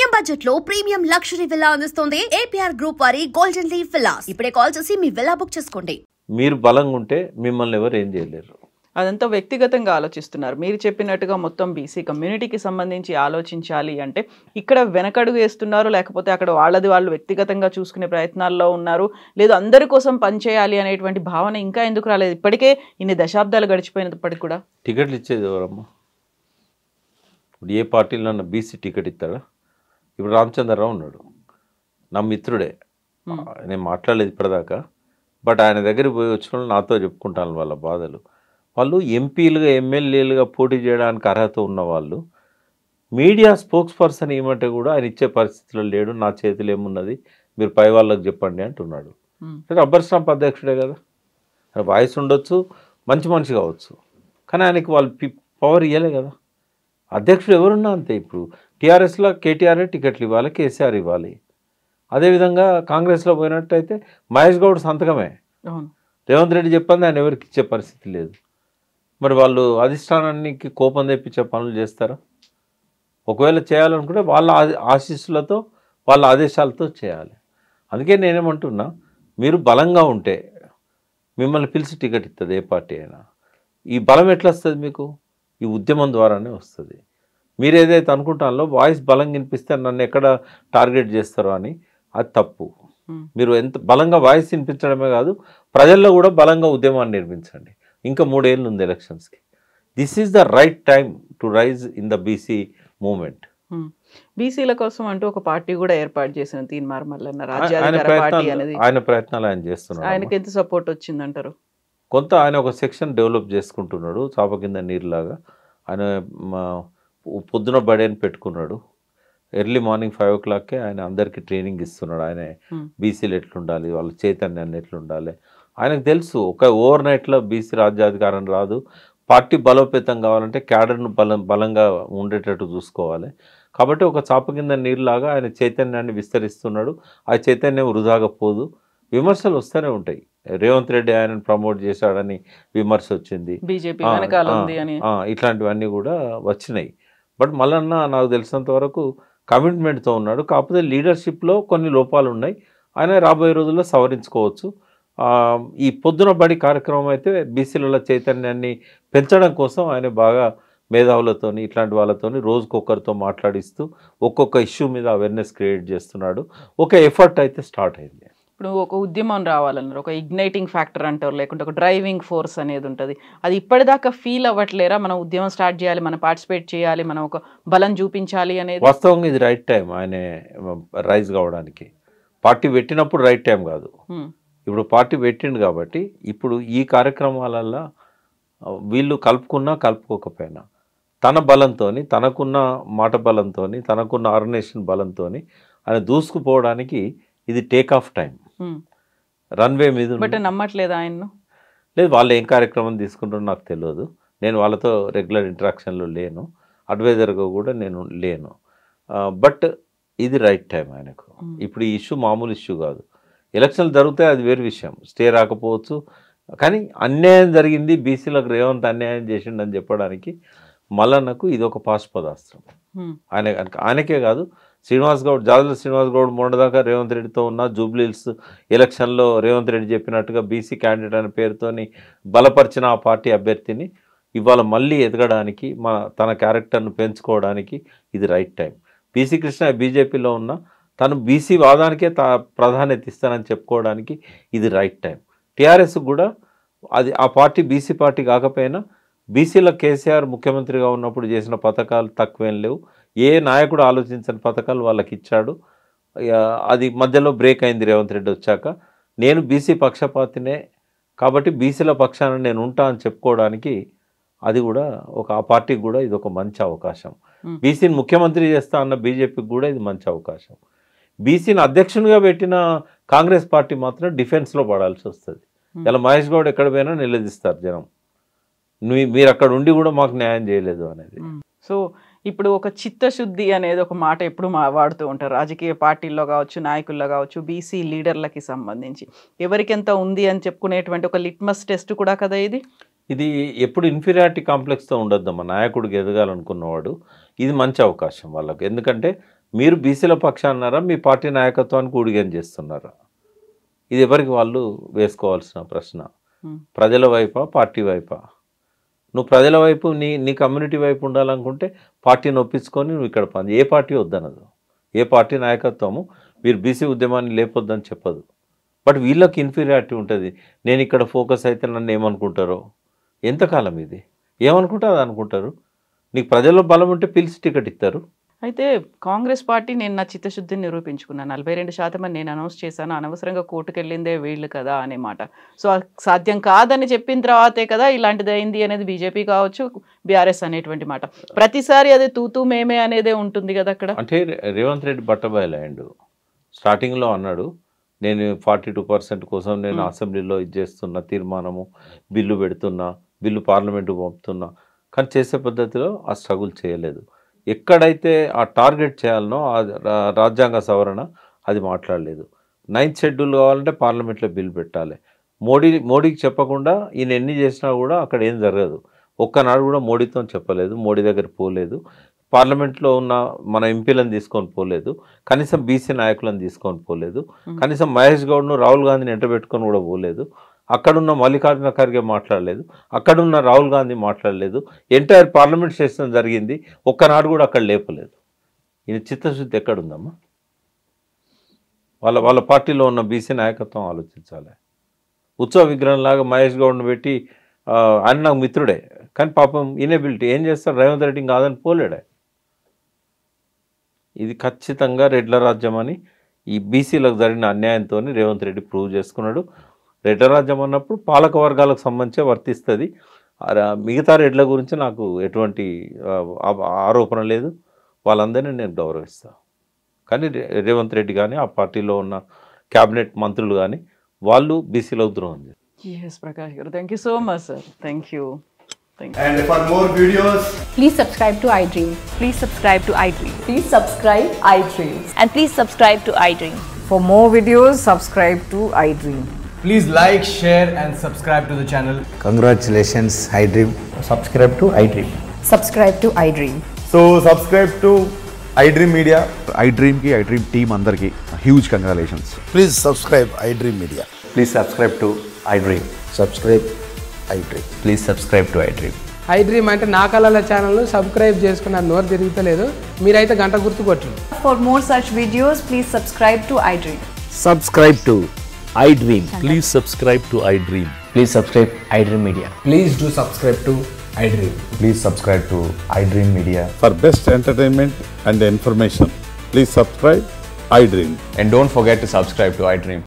Premium budget లో premium luxury villa అందిస్తుంది APR group వారి గోల్డెన్ లీవ్ విల్లాస్. ఇప్పుడే కాల్ చేసి మీ విల్లా బుక్ చేసుకోండి. మీరు బలంగా ఉంటే మిమ్మల్ని ఎవరు ఏం చేయలేరు. అదంతా వ్యక్తిగతంగా ఆలోచిస్తున్నారు. మీరు చెప్పినట్టుగా మొత్తం బీసీ కమ్యూనిటీకి సంబంధించి ఆలోచించాలి అంటే ఇక్కడ వెనకడుగు వేస్తున్నారు, లేకపోతే అక్కడ వాళ్ళు వ్యక్తిగతంగా చూసుకునే ప్రయత్నాల్లో ఉన్నారు, లేదు అందరి కోసం పనిచేయాలి అనేటువంటి భావన ఇంకా ఎందుకు రాలేదు? ఇప్పటికే ఇన్ని దశాబ్దాలు గడిచిపోయినప్పటికీ కూడా టికెట్లు ఇచ్చేది ఎవరమ్మా? ఇప్పుడు ఏ పార్టీలో బీసీ టికెట్ ఇస్తాడా? ఇప్పుడు రామచంద్రరావు ఉన్నాడు, నా మిత్రుడే, నేను మాట్లాడలేదు ఇప్పటిదాకా. బట్ ఆయన దగ్గరికి పోయి వచ్చిన వాళ్ళు నాతో చెప్పుకుంటాను వాళ్ళ బాధలు. వాళ్ళు ఎంపీలుగా ఎమ్మెల్యేలుగా పోటీ చేయడానికి అర్హత ఉన్న వాళ్ళు మీడియా స్పోక్స్ పర్సన్ ఏమంటే కూడా ఆయన ఇచ్చే పరిస్థితిలో లేడు, నా చేతిలో ఏమున్నది మీరు పై వాళ్ళకి చెప్పండి అంటున్నాడు. రబ్బర్ స్టాంప్ అధ్యక్షుడే కదా, వాయిస్ ఉండొచ్చు, మంచి మనిషి కావచ్చు, కానీ ఆయనకి వాళ్ళు పవర్ ఇవ్వలే కదా. అధ్యక్షుడు ఎవరున్నా అంతే. ఇప్పుడు టీఆర్ఎస్లో కేటీఆర్ఏ టికెట్లు ఇవ్వాలి, కేసీఆర్ ఇవ్వాలి. అదేవిధంగా కాంగ్రెస్లో పోయినట్టయితే మహేష్ గౌడ్ సంతకమే, రేవంత్ రెడ్డి చెప్పండి ఆయన ఎవరికి ఇచ్చే పరిస్థితి లేదు. మరి వాళ్ళు అధిష్టానానికి కోపం తెప్పించే పనులు చేస్తారా? ఒకవేళ చేయాలనుకుంటే వాళ్ళ ఆశీస్సులతో వాళ్ళ ఆదేశాలతో చేయాలి. అందుకే నేనేమంటున్నా, మీరు బలంగా ఉంటే మిమ్మల్ని పిలిచి టికెట్ ఇస్తుంది ఏ పార్టీ అయినా. ఈ బలం ఎట్లా వస్తుంది మీకు? ఈ ఉద్యమం ద్వారానే వస్తుంది. మీరు ఏదైతే అనుకుంటానో వాయిస్ బలంగా వినిపిస్తే నన్ను ఎక్కడ టార్గెట్ చేస్తారో అని, అది తప్పు. మీరు ఎంత బలంగా వాయిస్ వినిపించడమే కాదు, ప్రజల్లో కూడా బలంగా ఉద్యమాన్ని నిర్మించండి. ఇంకా 3 ఏళ్ళు ఉంది ఎలక్షన్స్కి. This is the right time to raise in the BC movement. బీసీల కోసం అంటూ ఒక పార్టీ కూడా ఏర్పాటు చేసిన తీన్మార్ మల్లన్న ఆయన ప్రయత్నాలు ఆయన చేస్తున్నారు. ఆయనకి ఎంత సపోర్ట్ వచ్చిందంటారు? కొంత ఆయన ఒక సెక్షన్ డెవలప్ చేసుకుంటున్నాడు, చాప కింద నీరులాగా. ఆయన పొద్దున బడి అని పెట్టుకున్నాడు. ఎర్లీ మార్నింగ్ 5 o'clockకే ఆయన అందరికీ ట్రైనింగ్ ఇస్తున్నాడు. ఆయన బీసీలు ఎట్లుండాలి, వాళ్ళ చైతన్యాన్ని ఎట్లుండాలి ఆయనకు తెలుసు. ఒక ఓవర్ నైట్లో బీసీ రాజ్యాధికారం రాదు. పార్టీ బలోపేతం కావాలంటే క్యాడర్ను బలంగా ఉండేటట్టు చూసుకోవాలి. కాబట్టి ఒక చాప కింద నీరులాగా ఆయన చైతన్యాన్ని విస్తరిస్తున్నాడు. ఆ చైతన్యం వృధాగా పోదు. విమర్శలు వస్తూనే ఉంటాయి. రేవంత్ రెడ్డి ఆయనను ప్రమోట్ చేశాడని విమర్శ వచ్చింది, ఇట్లాంటివన్నీ కూడా వచ్చినాయి. బట్ మల్లన్న నాకు తెలిసినంత వరకు కమిట్మెంట్తో ఉన్నాడు. కాకపోతే లీడర్షిప్లో కొన్ని లోపాలు ఉన్నాయి. ఆయన రాబోయే రోజుల్లో సవరించుకోవచ్చు. ఈ పొద్దున బడి కార్యక్రమం అయితే బీసీల చైతన్యాన్ని పెంచడం కోసం ఆయన బాగా మేధావులతోని ఇట్లాంటి వాళ్ళతోని రోజుకొకరితో మాట్లాడిస్తూ ఒక్కొక్క ఇష్యూ మీద అవేర్నెస్ క్రియేట్ చేస్తున్నాడు. ఒక ఎఫర్ట్ అయితే స్టార్ట్ అయింది. ఇప్పుడు ఒక ఉద్యమం రావాలన్నారు, ఒక ఇగ్నైటింగ్ ఫ్యాక్టర్ అంటారు, లేకుంటే ఒక డ్రైవింగ్ ఫోర్స్ అనేది ఉంటుంది. అది ఇప్పటిదాకా ఫీల్ అవ్వట్లేరా? మనం ఉద్యమం స్టార్ట్ చేయాలి, మనం పార్టిసిపేట్ చేయాలి, మనం ఒక బలం చూపించాలి అనేది. వాస్తవంగా ఇది రైట్ టైం ఆయన రైజ్ కావడానికి. పార్టీ పెట్టినప్పుడు రైట్ టైం కాదు, ఇప్పుడు పార్టీ పెట్టిండు కాబట్టి. ఇప్పుడు ఈ కార్యక్రమాలల్లో వీళ్ళు కలుపుకున్నా కలుపుకోకపోయినా తన బలంతో, తనకున్న మాట బలంతో, తనకున్న ఆర్గనైజేషన్ బలంతో ఆయన దూసుకుపోవడానికి ఇది టేక్ ఆఫ్ టైం. రన్వే మీద నమ్మట్లేదు ఆయన. లేదు, వాళ్ళు ఏం కార్యక్రమం తీసుకుంటారో నాకు తెలియదు. నేను వాళ్ళతో రెగ్యులర్ ఇంటరాక్షన్లో లేను, అడ్వైజర్గా కూడా నేను లేను. బట్ ఇది రైట్ టైం ఆయనకు. ఇప్పుడు ఈ ఇష్యూ మామూలు ఇష్యూ కాదు. ఎలక్షన్లు జరుగుతాయి, అది వేరు విషయం, స్టే రాకపోవచ్చు. కానీ అన్యాయం జరిగింది, బీసీలకు రేవంత్ అన్యాయం చేసిండని చెప్పడానికి మల్లన్నకు ఇది ఒక పాశుపదాస్త్రం. ఆయనకే కాదు, శ్రీనివాస్ గౌడ్, జాజుల శ్రీనివాస్ గౌడ్ మొన్నదాకా రేవంత్ రెడ్డితో ఉన్న జూబ్లీహిల్స్ ఎలక్షన్లో రేవంత్ రెడ్డి చెప్పినట్టుగా బీసీ క్యాండిడేట్ అనే పేరుతోని బలపరిచిన ఆ పార్టీ అభ్యర్థిని ఇవాళ మళ్ళీ ఎదగడానికి, తన క్యారెక్టర్ను పెంచుకోవడానికి ఇది రైట్ టైం. బీసీ కృష్ణ బీజేపీలో ఉన్న తను బీసీ వాదానికే ప్రాధాన్యత ఇస్తానని చెప్పుకోవడానికి ఇది రైట్ టైం. టీఆర్ఎస్ కూడా అది ఆ పార్టీ బీసీ పార్టీ కాకపోయినా బీసీలో కేసీఆర్ ముఖ్యమంత్రిగా ఉన్నప్పుడు చేసిన పథకాలు తక్కువేం లేవు. ఏ నాయకుడు ఆలోచించని పథకాలు వాళ్ళకి ఇచ్చాడు. అది మధ్యలో బ్రేక్ అయింది రేవంత్ రెడ్డి వచ్చాక. నేను బీసీ పక్షపాతినే కాబట్టి బీసీల పక్షాన నేను ఉంటా అని చెప్పుకోవడానికి అది కూడా ఆ పార్టీకి కూడా ఇది ఒక మంచి అవకాశం. బీసీని ముఖ్యమంత్రి చేస్తా అన్న బీజేపీకి కూడా ఇది మంచి అవకాశం. బీసీని అధ్యక్షునిగా పెట్టిన కాంగ్రెస్ పార్టీ మాత్రం డిఫెన్స్లో పడాల్సి వస్తుంది. ఇలా మహేష్ గౌడ్ ఎక్కడ పోయినా నిలదీస్తారు జనం, మీరు అక్కడ ఉండి కూడా మాకు న్యాయం చేయలేదు అనేది. సో ఇప్పుడు ఒక చిత్తశుద్ధి అనేది ఒక మాట ఎప్పుడు వాడుతూ ఉంటారు రాజకీయ పార్టీల్లో కావచ్చు, నాయకుల్లో కావచ్చు, బీసీ లీడర్లకి సంబంధించి ఎవరికెంత ఉంది అని చెప్పుకునేటువంటి ఒక లిట్మస్ టెస్ట్ కూడా కదా ఇది. ఇది ఎప్పుడు ఇన్ఫీరియారిటీ కాంప్లెక్స్తో ఉండొద్దమ్మా. నాయకుడికి ఎదగాలనుకున్నవాడు ఇది మంచి అవకాశం వాళ్ళకు. ఎందుకంటే మీరు బీసీల పక్షాన అన్నారా, మీ పార్టీ నాయకత్వానికి ఊడిగం చేస్తున్నారా? ఇది ఎవరికి వాళ్ళు వేసుకోవాల్సిన ప్రశ్న. ప్రజల వైపా, పార్టీ వైపా? నువ్వు ప్రజల వైపు, నీ కమ్యూనిటీ వైపు ఉండాలనుకుంటే పార్టీని ఒప్పించుకొని నువ్వు ఇక్కడ పని. ఏ పార్టీ వద్దనదు, ఏ పార్టీ నాయకత్వము మీరు బీసీ ఉద్యమాన్ని లేపొద్దని చెప్పదు. బట్ వీళ్ళకి ఇన్ఫీరియారిటీ ఉంటుంది. నేను ఇక్కడ ఫోకస్ అయితే నన్ను ఏమనుకుంటారో. ఎంతకాలం ఇది? ఏమనుకుంటారు అది అనుకుంటారు. నీకు ప్రజల్లో బలం ఉంటే పిలిచి టికెట్ ఇస్తారు. అయితే కాంగ్రెస్ పార్టీ నేను నా చిత్తశుద్ధిని నిరూపించుకున్నాను, 42% అని నేను అనౌన్స్ చేశాను, అనవసరంగా కోర్టుకు వెళ్ళిందే వీళ్ళు కదా అనే మాట. సో సాధ్యం కాదని చెప్పిన తర్వాతే కదా ఇలాంటిది అయింది అనేది బీజేపీ కావచ్చు, బీఆర్ఎస్ అనేటువంటి మాట. ప్రతిసారి అదే తూతూ మేమే అనేదే ఉంటుంది కదా అక్కడ. అంటే రేవంత్ రెడ్డి బట్టబయలయ్యాడు. స్టార్టింగ్లో అన్నాడు, నేను 42% కోసం నేను అసెంబ్లీలో ఇది చేస్తున్నా, తీర్మానము బిల్లు పెడుతున్నా, బిల్లు పార్లమెంటు పంపుతున్నా. కానీ చేసే పద్ధతిలో ఆ స్ట్రగుల్ చేయలేదు. ఎక్కడైతే ఆ టార్గెట్ చేయాలనో రాజ్యాంగ సవరణ అది మాట్లాడలేదు. 9th షెడ్యూల్ కావాలంటే పార్లమెంట్లో బిల్ పెట్టాలి. మోడీకి చెప్పకుండా ఈయన ఎన్ని చేసినా కూడా అక్కడ ఏం జరగదు. ఒక్కనాడు కూడా మోడీతో చెప్పలేదు, మోడీ దగ్గర పోలేదు, పార్లమెంట్లో ఉన్న మన ఎంపీలను తీసుకొని పోలేదు, కనీసం బీసీ నాయకులను తీసుకొని పోలేదు, కనీసం మహేష్ గౌడ్ను రాహుల్ గాంధీని ఎంటబెట్టుకొని కూడా పోలేదు. అక్కడున్న మల్లికార్జున ఖర్గే మాట్లాడలేదు, అక్కడున్న రాహుల్ గాంధీ మాట్లాడలేదు. ఎంటైర్ పార్లమెంట్ సెషన్ జరిగింది, ఒక్కనాడు కూడా అక్కడ లేపలేదు. ఈయన చిత్తశుద్ధి ఎక్కడుందమ్మా? వాళ్ళ పార్టీలో ఉన్న బీసీ నాయకత్వం ఆలోచించాలి. ఉత్సవ విగ్రహంలాగా మహేష్ గౌడ్ను పెట్టి, ఆయన నాకు మిత్రుడే కానీ పాపం ఇనేబిలిటీ ఏం చేస్తాడు, రేవంత్ రెడ్డి కాదని పోలేడే. ఇది ఖచ్చితంగా రెడ్ల రాజ్యం అని ఈ బీసీలకు జరిగిన అన్యాయంతో రేవంత్ రెడ్డి ప్రూవ్ చేసుకున్నాడు. రెడ్ల రాజ్యం అన్నప్పుడు పాలక వర్గాలకు సంబంధించే వర్తిస్తుంది. మిగతా రెడ్ల గురించి నాకు ఎటువంటి ఆరోపణ లేదు, వాళ్ళందరినీ నేను గౌరవిస్తాను. కానీ రేవంత్ రెడ్డి కానీ ఆ పార్టీలో ఉన్న క్యాబినెట్ మంత్రులు కానీ వాళ్ళు బీసీలకు ద్రోహం చేస్తారు. Yes, Prakash garu. Thank you so much, sir. Thank you. And for more videos, please subscribe to iDream. Please subscribe to iDream. Please subscribe iDream. And please subscribe to iDream. For more videos, subscribe to iDream. please like, share and subscribe to the channel. Congratulations, iDream. Subscribe to iDream. Subscribe to iDream. So subscribe to iDream Media. iDream ki iDream team andarki huge congratulations. Please subscribe iDream Media. Please subscribe to iDream. Subscribe iDream. Please subscribe to iDream. iDream అంటే నా కళల ఛానల్ను subscribe చేసుకున్న నోరు తిరుగుతలేదు, మీరైతే గంట గుర్తు కొట్టండి. For more such videos, please subscribe to iDream. Subscribe to iDream. Please subscribe to iDream. Please subscribe iDream Media. Please do subscribe to iDream. Please subscribe to iDream Media. For best entertainment and information, please subscribe iDream. And don't forget to subscribe to iDream.